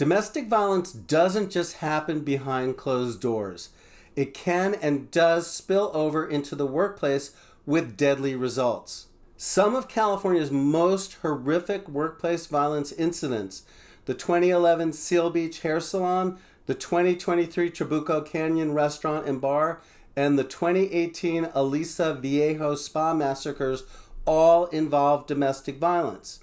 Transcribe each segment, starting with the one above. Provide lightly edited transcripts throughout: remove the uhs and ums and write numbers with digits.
Domestic violence doesn't just happen behind closed doors. It can and does spill over into the workplace with deadly results. Some of California's most horrific workplace violence incidents, the 2011 Seal Beach hair salon, the 2023 Trabuco Canyon restaurant and bar, and the 2018 Aliso Viejo spa massacres, all involve domestic violence.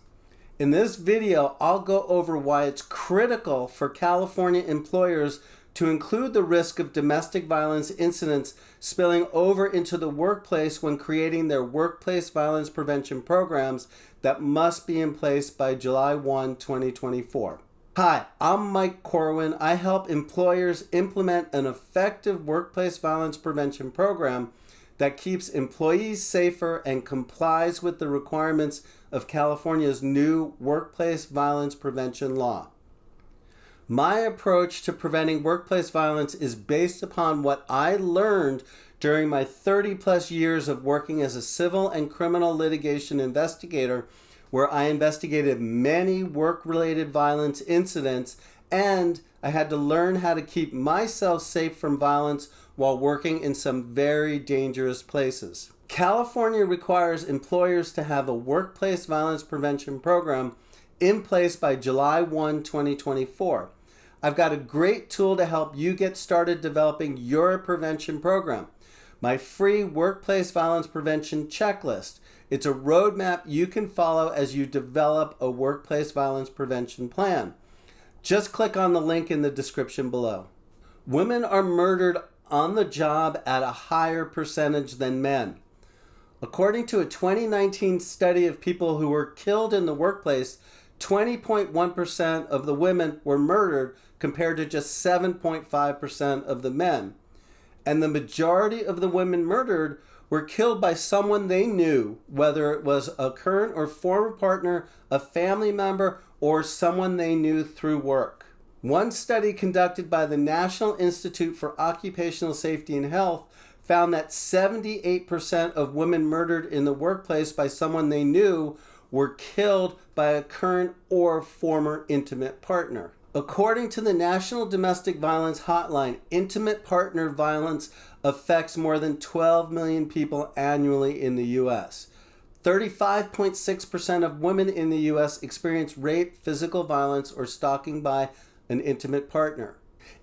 In this video, I'll go over why it's critical for California employers to include the risk of domestic violence incidents spilling over into the workplace when creating their workplace violence prevention programs that must be in place by July 1, 2024. Hi, I'm Mike Corwin. I help employers implement an effective workplace violence prevention program that keeps employees safer and complies with the requirements of California's new workplace violence prevention law. My approach to preventing workplace violence is based upon what I learned during my 30-plus years of working as a civil and criminal litigation investigator, where I investigated many work-related violence incidents, and I had to learn how to keep myself safe from violence while working in some very dangerous places. California requires employers to have a workplace violence prevention program in place by July 1, 2024. I've got a great tool to help you get started developing your prevention program. My free workplace violence prevention checklist. It's a roadmap you can follow as you develop a workplace violence prevention plan. Just click on the link in the description below. Women are murdered on the job at a higher percentage than men. According to a 2019 study of people who were killed in the workplace, 20.1% of the women were murdered compared to just 7.5% of the men. And the majority of the women murdered were killed by someone they knew, whether it was a current or former partner, a family member, or someone they knew through work. One study conducted by the National Institute for Occupational Safety and Health found that 78% of women murdered in the workplace by someone they knew were killed by a current or former intimate partner. According to the National Domestic Violence Hotline, intimate partner violence affects more than 12 million people annually in the U.S. 35.6% of women in the U.S. experience rape, physical violence, or stalking by an intimate partner.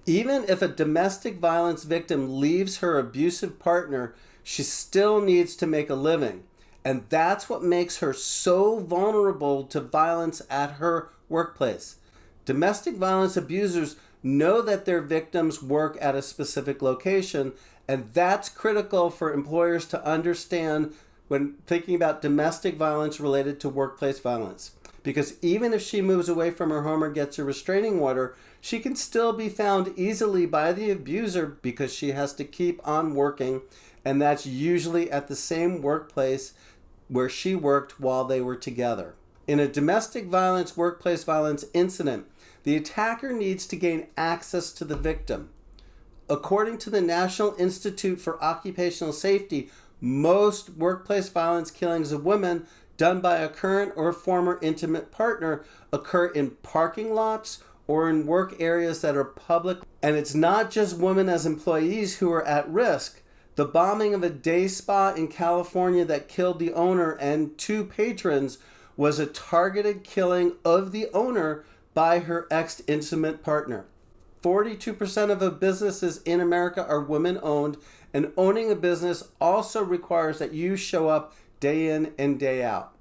Even if a domestic violence victim leaves her abusive partner, she still needs to make a living. And that's what makes her so vulnerable to violence at her workplace. Domestic violence abusers know that their victims work at a specific location, and that's critical for employers to understand when thinking about domestic violence related to workplace violence. Because even if she moves away from her home or gets a restraining order, she can still be found easily by the abuser because she has to keep on working, and that's usually at the same workplace where she worked while they were together. In a domestic violence, workplace violence incident, the attacker needs to gain access to the victim. According to the National Institute for Occupational Safety, most workplace violence killings of women done by a current or former intimate partner occur in parking lots or in work areas that are public. And it's not just women as employees who are at risk. The bombing of a day spa in California that killed the owner and 2 patrons was a targeted killing of the owner by her ex-intimate partner. 42% of the businesses in America are women-owned, and owning a business also requires that you show up day in and day out.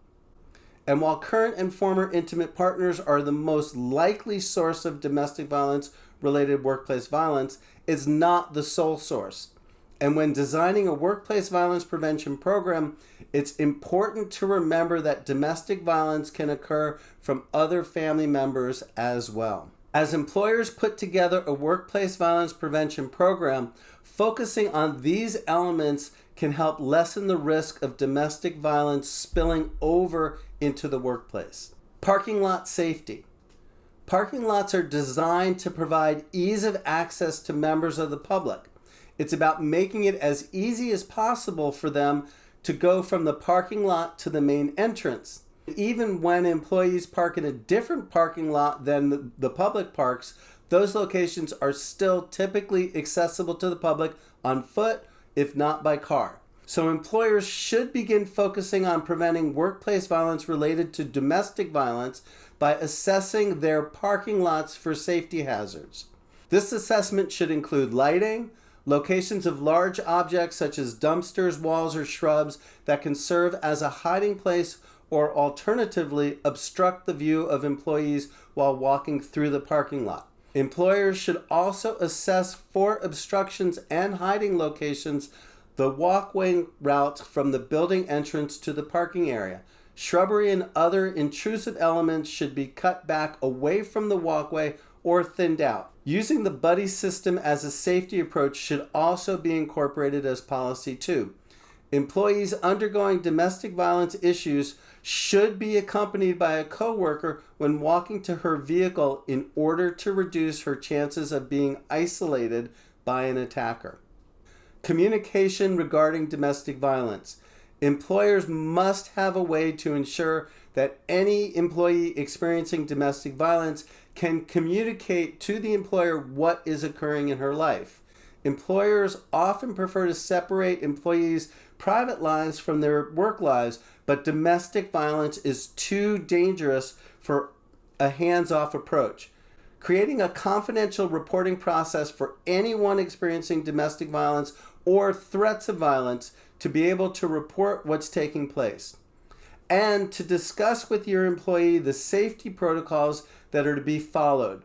And while current and former intimate partners are the most likely source of domestic violence-related workplace violence, it's not the sole source. And when designing a workplace violence prevention program, it's important to remember that domestic violence can occur from other family members as well. As employers put together a workplace violence prevention program, focusing on these elements can help lessen the risk of domestic violence spilling over into the workplace. Parking lot safety. Parking lots are designed to provide ease of access to members of the public. It's about making it as easy as possible for them to go from the parking lot to the main entrance. Even when employees park in a different parking lot than the public parks, those locations are still typically accessible to the public on foot, if not by car. So employers should begin focusing on preventing workplace violence related to domestic violence by assessing their parking lots for safety hazards. This assessment should include lighting, locations of large objects such as dumpsters, walls, or shrubs that can serve as a hiding place or alternatively obstruct the view of employees while walking through the parking lot. Employers should also assess for obstructions and hiding locations the walkway route from the building entrance to the parking area. Shrubbery and other intrusive elements should be cut back away from the walkway or thinned out. Using the buddy system as a safety approach should also be incorporated as policy too. Employees undergoing domestic violence issues should be accompanied by a coworker when walking to her vehicle in order to reduce her chances of being isolated by an attacker. Communication regarding domestic violence. Employers must have a way to ensure that any employee experiencing domestic violence can communicate to the employer what is occurring in her life. Employers often prefer to separate employees' private lives from their work lives, but domestic violence is too dangerous for a hands-off approach. Creating a confidential reporting process for anyone experiencing domestic violence or threats of violence to be able to report what's taking place. And to discuss with your employee the safety protocols that are to be followed.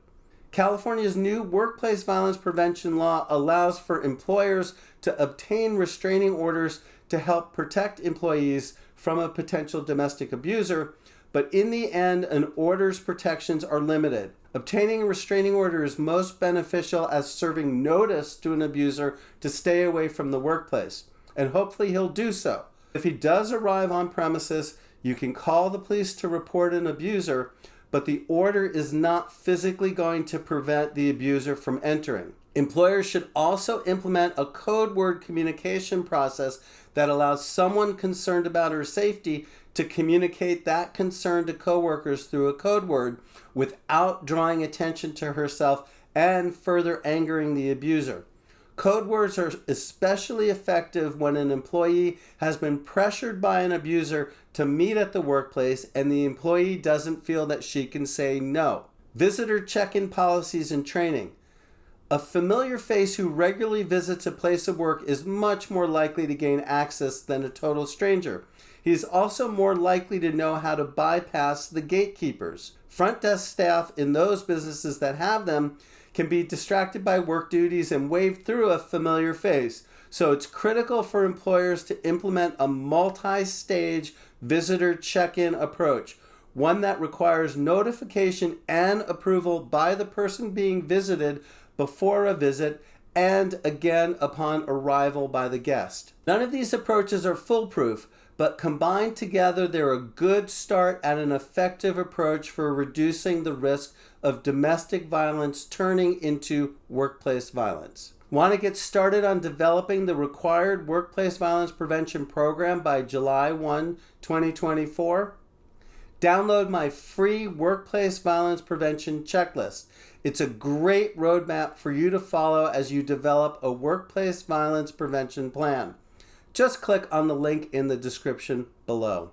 California's new workplace violence prevention law allows for employers to obtain restraining orders to help protect employees from a potential domestic abuser, but in the end, an order's protections are limited. Obtaining a restraining order is most beneficial as serving notice to an abuser to stay away from the workplace, and hopefully he'll do so. If he does arrive on premises, you can call the police to report an abuser, but the order is not physically going to prevent the abuser from entering. Employers should also implement a code word communication process that allows someone concerned about her safety to communicate that concern to coworkers through a code word without drawing attention to herself and further angering the abuser. Code words are especially effective when an employee has been pressured by an abuser to meet at the workplace and the employee doesn't feel that she can say no. Visitor check-in policies and training. A familiar face who regularly visits a place of work is much more likely to gain access than a total stranger. He is also more likely to know how to bypass the gatekeepers. Front desk staff in those businesses that have them can be distracted by work duties and wave through a familiar face. So it's critical for employers to implement a multi-stage visitor check-in approach, one that requires notification and approval by the person being visited before a visit and again upon arrival by the guest. None of these approaches are foolproof, but combined together, they're a good start at an effective approach for reducing the risk of domestic violence turning into workplace violence. Want to get started on developing the required workplace violence prevention program by July 1, 2024? Download my free workplace violence prevention checklist. It's a great roadmap for you to follow as you develop a workplace violence prevention plan. Just click on the link in the description below.